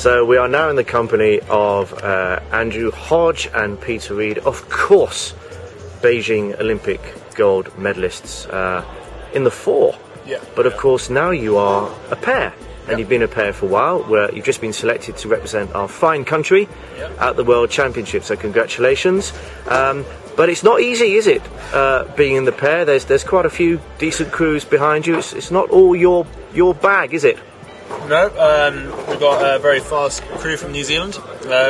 So we are now in the company of Andrew Hodge and Peter Reid, of course, Beijing Olympic gold medalists in the 4. Yeah. But of course now you are a pair, and you've been a pair for a while, where you've just been selected to represent our fine country at the World Championship, so congratulations. But it's not easy, is it, being in the pair? There's quite a few decent crews behind you. It's not all your bag, is it? No, we've got a very fast crew from New Zealand.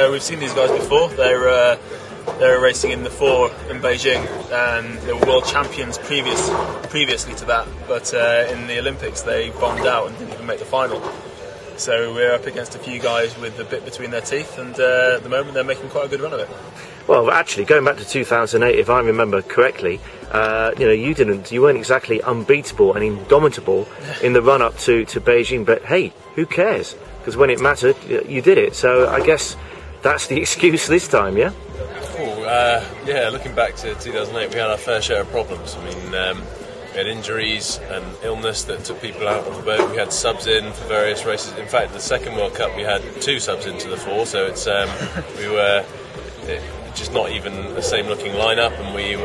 We've seen these guys before. They're racing in the 4 in Beijing, and they were world champions previously to that. But in the Olympics, they bombed out and didn't even make the final. So we're up against a few guys with the bit between their teeth, and at the moment they're making quite a good run of it. Well, actually, going back to 2008, if I remember correctly, you weren't exactly unbeatable and indomitable in the run-up to Beijing. But hey, who cares? Because when it mattered, you did it. So I guess that's the excuse this time, yeah? Yeah, looking back to 2008, we had our fair share of problems. I mean, we had injuries and illness that took people out of the boat. We had subs in for various races. In fact, the second World Cup, we had 2 subs into the 4, so it's we were just not even the same looking lineup, and we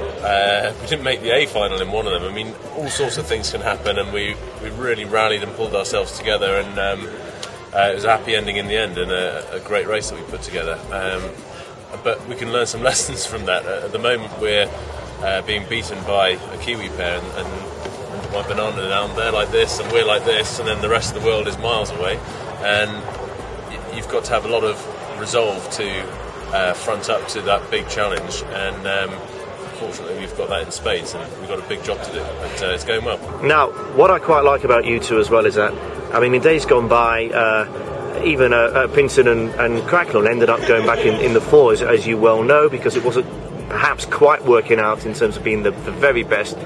didn't make the A final in one of them. I mean, all sorts of things can happen, and we really rallied and pulled ourselves together, and it was a happy ending in the end, and a great race that we put together. But we can learn some lessons from that. At the moment, we're being beaten by a Kiwi pair, and my banana down there like this, and we're like this, and then the rest of the world is miles away. And you've got to have a lot of resolve to front up to that big challenge. And fortunately, we've got that in spades, and we've got a big job to do. But it's going well. Now, what I quite like about you two as well is that, I mean, in days gone by, even Pinson and Cracknell ended up going back in the 4, as you well know, because it wasn't perhaps quite working out in terms of being the very best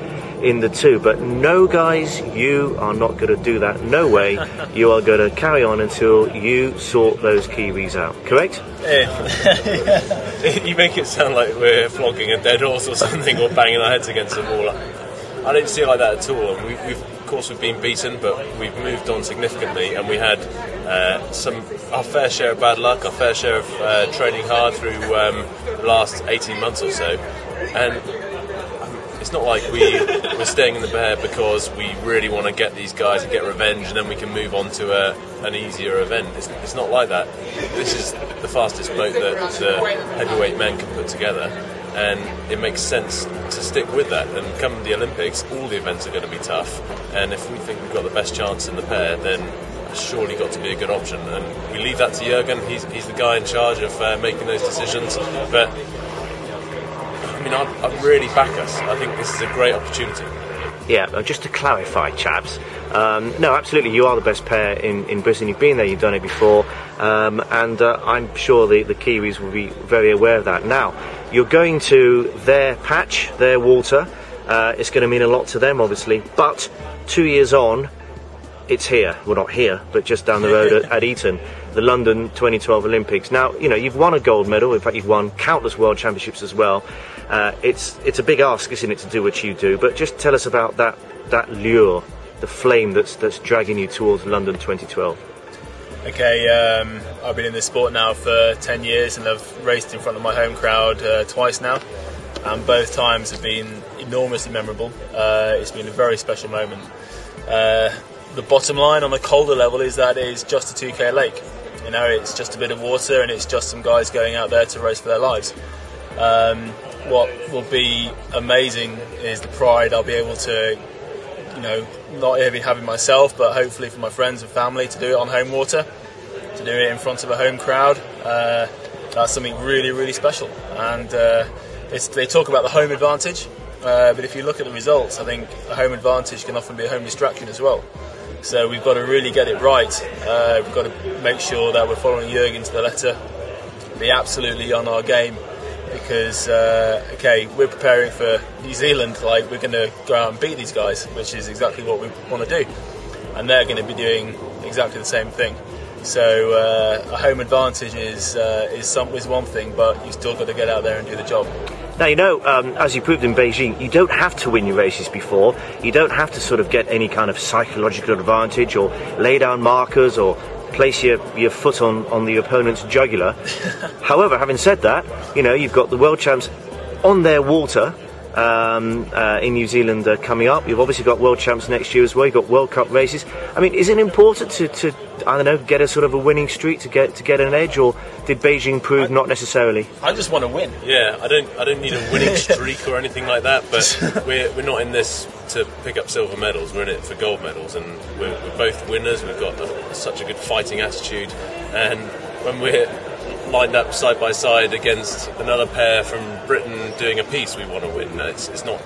in the 2. But no, guys, you are not going to do that. No way. You are going to carry on until you sort those Kiwis out. Correct? You make it sound like we're flogging a dead horse or something, or banging our heads against the wall. I don't see it like that at all. Of course, we've been beaten, but we've moved on significantly, and we had our fair share of bad luck, our fair share of training hard through the last 18 months or so, and it's not like we're staying in the pair because we really want to get these guys and get revenge, and then we can move on to an easier event. It's not like that. This is the fastest boat that heavyweight men can put together, and it makes sense to stick with that. And come the Olympics, all the events are going to be tough, and if we think we've got the best chance in the pair, then it's surely got to be a good option. And we leave that to Jürgen. He's the guy in charge of making those decisions. But I mean, I really back us. I think this is a great opportunity. Yeah, just to clarify, chaps, no, absolutely, you are the best pair in Britain. You've been there, you've done it before, and I'm sure the Kiwis will be very aware of that. Now, you're going to their patch, their water. It's going to mean a lot to them, obviously, but 2 years on, it's here. Well, not here, but just down the road at Eton, the London 2012 Olympics. Now, you know, you've won a gold medal. In fact, you've won countless world championships as well. It's a big ask, isn't it, to do what you do? But just tell us about that lure, the flame that's dragging you towards London 2012. Okay, I've been in this sport now for 10 years, and I've raced in front of my home crowd twice now, and both times have been enormously memorable. It's been a very special moment. The bottom line on a colder level is that it's just a 2k lake. You know, it's just a bit of water, and it's just some guys going out there to race for their lives. What will be amazing is the pride I'll be able to, you know, not only having myself, but hopefully for my friends and family, to do it on home water, to do it in front of a home crowd. That's something really, really special. And they talk about the home advantage, but if you look at the results, I think a home advantage can often be a home distraction as well. So we've got to really get it right. We've got to make sure that we're following Jürgen to the letter, be absolutely on our game, because okay, we're preparing for New Zealand, like we're going to go out and beat these guys, which is exactly what we want to do, and they're going to be doing exactly the same thing. So a home advantage is one thing, but you still got to get out there and do the job. Now, you know, as you proved in Beijing, you don't have to win your races before. You don't have to sort of get any kind of psychological advantage or lay down markers or place your foot on the opponent's jugular. However, having said that, you know, you've got the world champs on their water in New Zealand coming up. You've obviously got world champs next year as well. You've got World Cup races. I mean, is it important to I don't know, get a sort of a winning streak to get an edge, or did Beijing prove not necessarily? I just want to win. Yeah, I don't need a winning streak or anything like that. But we're not in this to pick up silver medals. We're in it for gold medals, and we're both winners. We've got such a good fighting attitude, and when we're lined up side by side against another pair from Britain doing a piece, we want to win. It's not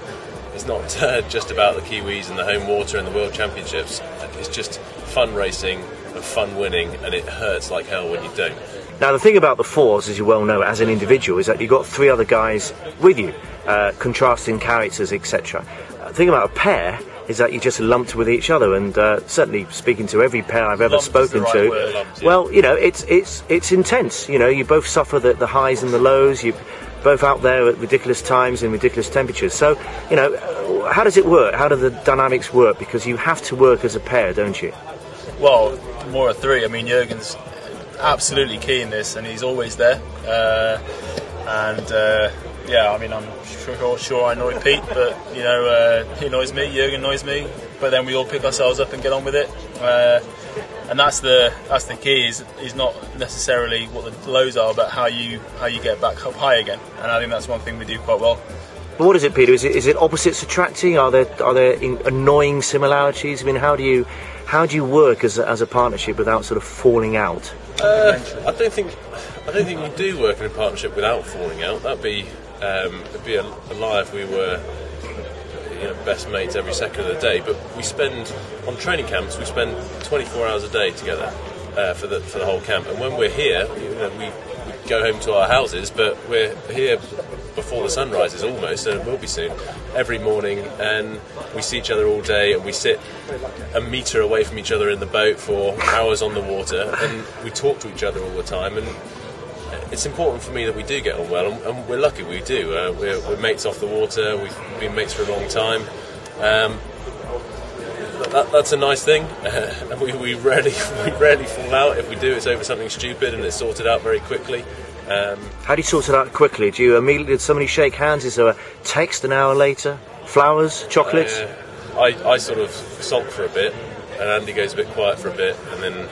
just about the Kiwis and the home water and the World Championships. It's just fun racing and fun winning, and it hurts like hell when you don't. Now, the thing about the fours, as you well know, as an individual, is that you've got 3 other guys with you, contrasting characters, etc. The thing about a pair is that you're just lumped with each other, and certainly speaking to every pair I've ever spoken to, well, you know, it's intense. You know, you both suffer the highs and the lows. You both out there at ridiculous times and ridiculous temperatures. So, you know, how does it work? How do the dynamics work? Because you have to work as a pair, don't you? Well, more of 3. I mean, Jürgen's absolutely key in this, and he's always there. Yeah, I mean, I'm sure I annoy Pete, but you know, he annoys me, Jürgen annoys me, but then we all pick ourselves up and get on with it. And that's the key. Is not necessarily what the lows are, but how you get back up high again. And I think that's one thing we do quite well. But what is it, Peter? Is it opposites attracting? Are there annoying similarities? I mean, how do you work as a partnership without sort of falling out? I don't think you do work in a partnership without falling out. It'd be a lie if we were, you know, best mates every second of the day. But we spend on training camps. We spend 24 hours a day together for the whole camp. And when we're here, you know, we go home to our houses, but we're here before the sun rises almost, and it will be soon, every morning, and we see each other all day, and we sit a metre away from each other in the boat for hours on the water, and we talk to each other all the time. And it's important for me that we do get on well, and we're lucky we do. We're mates off the water. We've been mates for a long time. That's a nice thing. we rarely fall out. If we do, it's over something stupid, and it's sorted out very quickly. How do you sort it out quickly? Did somebody shake hands? Is there a text an hour later? Flowers, chocolates? I sort of sulk for a bit, and Andy goes a bit quiet for a bit, and then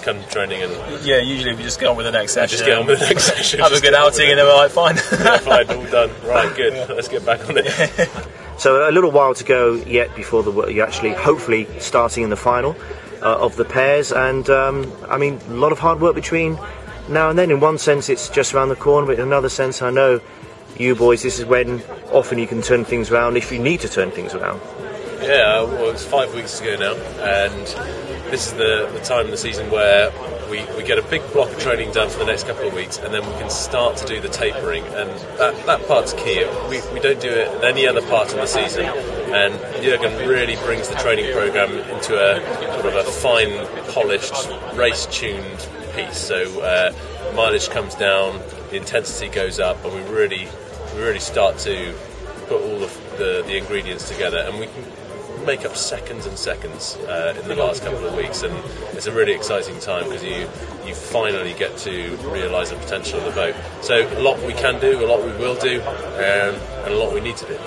come to training and usually we just get on with the next session. Just get on with the next session. Have a good outing, and then we're like, fine. Yeah, fine, all done. Right, good. Yeah. Let's get back on it. So a little while to go yet before you're actually hopefully starting in the final of the pairs, and I mean, a lot of hard work between now and then. In one sense, it's just around the corner, but in another sense, I know you boys, this is when often you can turn things around if you need to turn things around. Yeah, well, it's 5 weeks ago now, and this is the time of the season where we get a big block of training done for the next couple of weeks, and then we can start to do the tapering, and that part's key. We don't do it at any other part of the season, and Jürgen really brings the training programme into a sort of a fine, polished, race-tuned piece. So mileage comes down, the intensity goes up, and we really start to put all of the ingredients together, and we can make up seconds and seconds in the last couple of weeks, and it's a really exciting time because you finally get to realise the potential of the boat. So a lot we can do, a lot we will do, and a lot we need to do.